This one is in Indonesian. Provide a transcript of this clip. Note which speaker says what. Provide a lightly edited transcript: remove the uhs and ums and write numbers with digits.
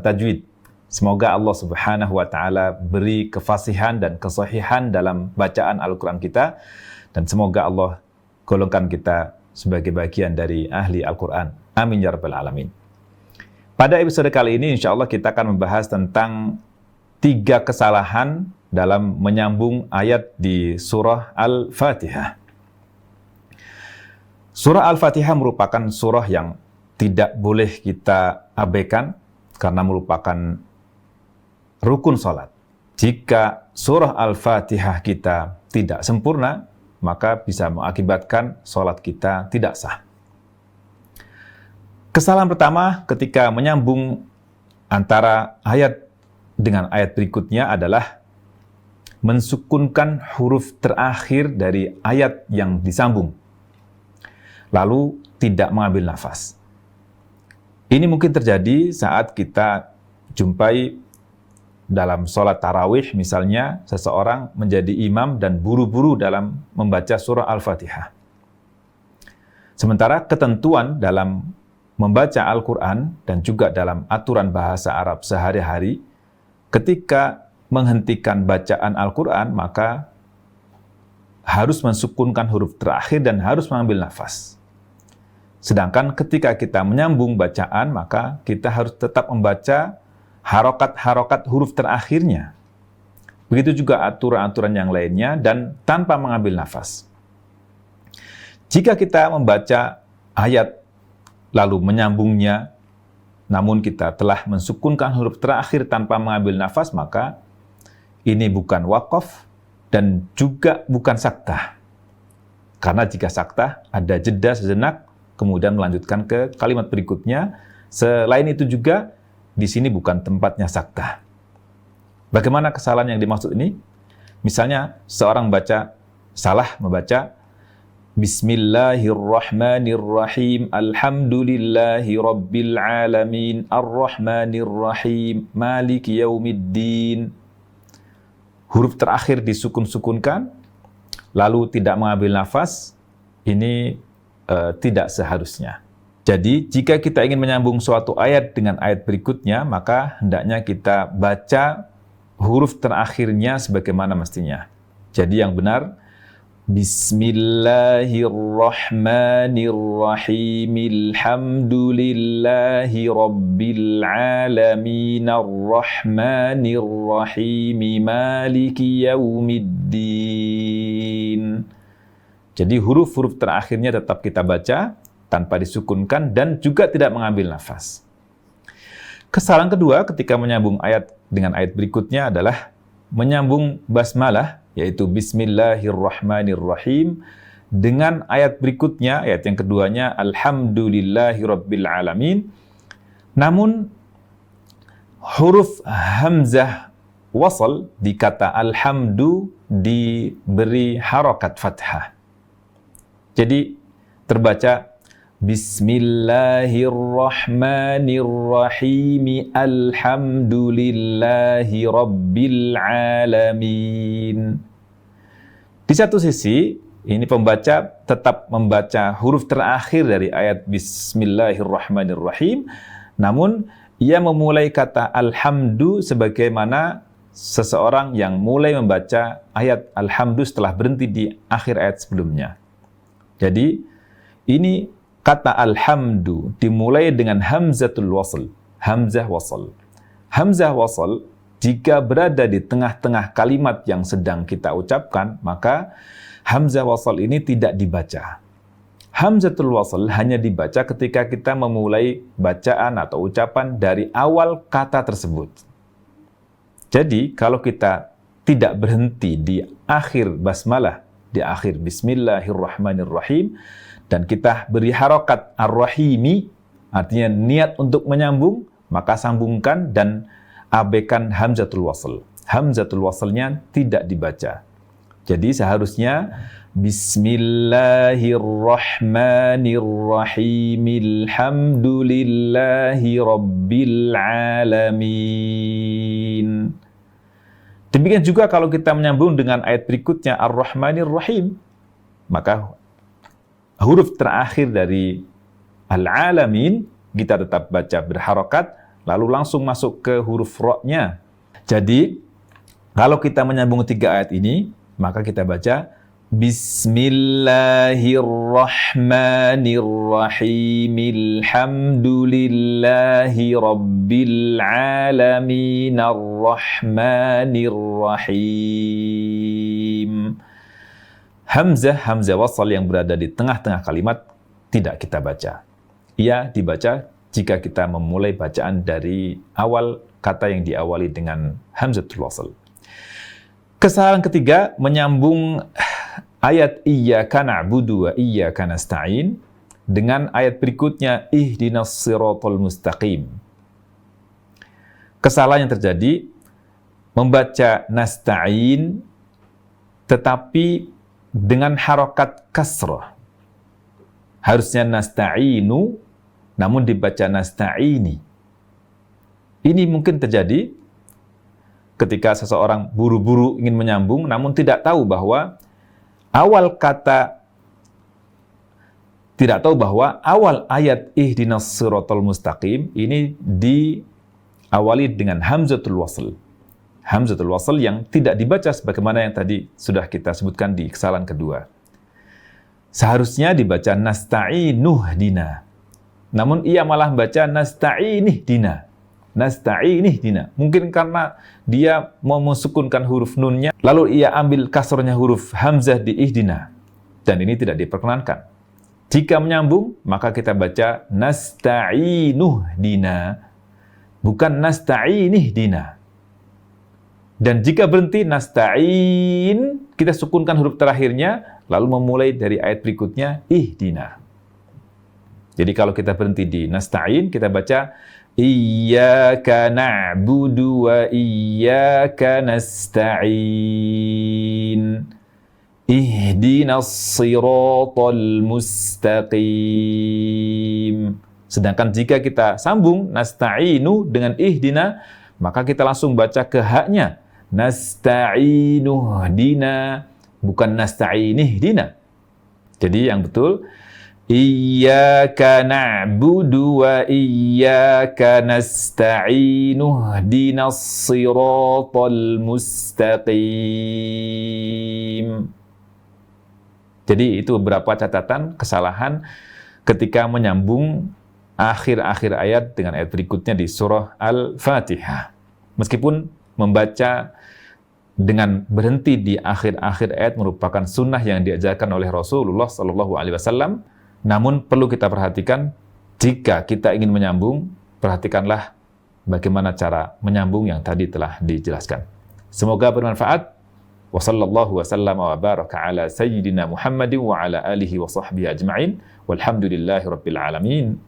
Speaker 1: tajwid. Semoga Allah Subhanahu wa taala beri kefasihan dan kesahihan dalam bacaan Al-Qur'an kita, dan semoga Allah golongkan kita sebagai bagian dari ahli Al-Qur'an. Amin ya rabbal alamin. Pada episode kali ini insyaallah kita akan membahas tentang 3 kesalahan dalam menyambung ayat di surah Al-Fatihah. Surah Al-Fatihah merupakan surah yang tidak boleh kita abaikan karena merupakan rukun salat. Jika surah Al-Fatihah kita tidak sempurna, maka bisa mengakibatkan salat kita tidak sah. Kesalahan pertama ketika menyambung antara ayat dengan ayat berikutnya adalah mensukunkan huruf terakhir dari ayat yang disambung, lalu tidak mengambil nafas. Ini mungkin terjadi saat kita jumpai dalam sholat tarawih, misalnya seseorang menjadi imam dan buru-buru dalam membaca surah Al-Fatihah. Sementara ketentuan dalam membaca Al-Quran dan juga dalam aturan bahasa Arab sehari-hari, ketika menghentikan bacaan Al-Quran, maka harus mensukunkan huruf terakhir dan harus mengambil nafas. Sedangkan ketika kita menyambung bacaan, maka kita harus tetap membaca harokat-harokat huruf terakhirnya. Begitu juga aturan-aturan yang lainnya dan tanpa mengambil nafas. Jika kita membaca ayat lalu menyambungnya, namun kita telah mensukunkan huruf terakhir tanpa mengambil nafas, maka ini bukan waqaf dan juga bukan saktah. Karena jika saktah, ada jeda sejenak, kemudian melanjutkan ke kalimat berikutnya. Selain itu juga, di sini bukan tempatnya saktah. Bagaimana kesalahan yang dimaksud ini? Misalnya, seorang salah membaca Bismillahirrahmanirrahim, Alhamdulillahi Rabbil Alamin, Ar-Rahmanirrahim, Maliki Yaumiddin. Huruf terakhir disukun-sukunkan, lalu tidak mengambil nafas, ini tidak seharusnya. Jadi, jika kita ingin menyambung suatu ayat dengan ayat berikutnya, maka hendaknya kita baca huruf terakhirnya sebagaimana mestinya. Jadi yang benar, Bismillahirrahmanirrahim, Alhamdulillahi Rabbil Alamin, Ar-Rahmanirrahim, Maliki Yaumiddin. Jadi huruf-huruf terakhirnya tetap kita baca tanpa disukunkan dan juga tidak mengambil nafas. Kesalahan kedua ketika menyambung ayat dengan ayat berikutnya adalah menyambung basmalah, yaitu Bismillahirrahmanirrahim, dengan ayat berikutnya, ayat yang keduanya, Alhamdulillahi Rabbil Alamin. Namun, huruf hamzah wasal di kata alhamdu diberi harokat fathah. Jadi, terbaca Bismillahirrahmanirrahim, Alhamdulillahi Rabbil Alamin. Di satu sisi, ini pembaca tetap membaca huruf terakhir dari ayat Bismillahirrahmanirrahim, namun ia memulai kata Alhamdu sebagaimana seseorang yang mulai membaca ayat Alhamdu setelah berhenti di akhir ayat sebelumnya. Jadi, ini kata alhamdu dimulai dengan hamzatul wasl, hamzah wasl. Hamzah wasl jika berada di tengah-tengah kalimat yang sedang kita ucapkan, maka hamzah wasl ini tidak dibaca. Hamzatul wasl hanya dibaca ketika kita memulai bacaan atau ucapan dari awal kata tersebut. Jadi, kalau kita tidak berhenti di akhir basmalah, di akhir Bismillahirrahmanirrahim, dan kita beri harokat ar-rahimi, artinya niat untuk menyambung, maka sambungkan dan abaikan hamzatul wasl. Hamzatul waslnya tidak dibaca. Jadi seharusnya Bismillahirrahmanirrahim, Alhamdulillahi Rabbil Alamin. Demikian juga kalau kita menyambung dengan ayat berikutnya Ar-Rahmanir-Rahim, maka huruf terakhir dari Al-Alamin kita tetap baca berharokat, lalu langsung masuk ke huruf ro-nya. Jadi, kalau kita menyambung 3 ayat ini, maka kita baca Bismillahirrahmanirrahim. Alhamdulillahi rabbil alamin arrahmanirrahim. Hamzah wasal yang berada di tengah-tengah kalimat tidak kita baca. Ia dibaca jika kita memulai bacaan dari awal kata yang diawali dengan hamzatul wasl. Kesalahan ketiga, menyambung ayat iyyaka na'budu wa iyyaka nasta'in dengan ayat berikutnya ihdinas siratal mustaqim. Kesalahan yang terjadi, membaca nasta'in tetapi dengan harokat kasrah. Harusnya nasta'inu, namun dibaca nasta'ini. Ini mungkin terjadi ketika seseorang buru-buru ingin menyambung, namun tidak tahu bahwa awal ayat ihdinas siratal mustaqim ini diawali dengan hamzatul wasl. Hamzatul wasl yang tidak dibaca sebagaimana yang tadi sudah kita sebutkan di kesalahan kedua. Seharusnya dibaca nasta'inuh dina. Namun ia malah baca nasta'inih dina. Nasta'inih dina. Mungkin karena dia mau mensukunkan huruf nunnya, lalu ia ambil kasrahnya huruf hamzah di ihdina. Dan ini tidak diperkenankan. Jika menyambung, maka kita baca nasta'inuh dina, bukan nasta'inih dina. Dan jika berhenti nasta'in, kita sukunkan huruf terakhirnya, lalu memulai dari ayat berikutnya ihdina. Jadi kalau kita berhenti di nasta'in, kita baca iyyaka na'budu wa iyyaka nasta'in. Ihdinas siratal mustaqim. Sedangkan jika kita sambung nasta'inu dengan ihdina, maka kita langsung baca ke haknya. Nasta'inu dina, bukan nasta'inih dina. Jadi yang betul, iyyaka na'budu wa iyyaka nasta'inu ihdinas siratal mustaqim. Jadi itu beberapa catatan kesalahan ketika menyambung akhir-akhir ayat dengan ayat berikutnya di surah Al-Fatihah. Meskipun membaca dengan berhenti di akhir-akhir ayat merupakan sunnah yang diajarkan oleh Rasulullah SAW, namun perlu kita perhatikan, jika kita ingin menyambung, perhatikanlah bagaimana cara menyambung yang tadi telah dijelaskan. Semoga bermanfaat. Wa sallallahu wa sallama wa baraka ala sayyidina Muhammadin wa ala alihi wa sahbihi ajma'in. Walhamdulillahi rabbil alamin.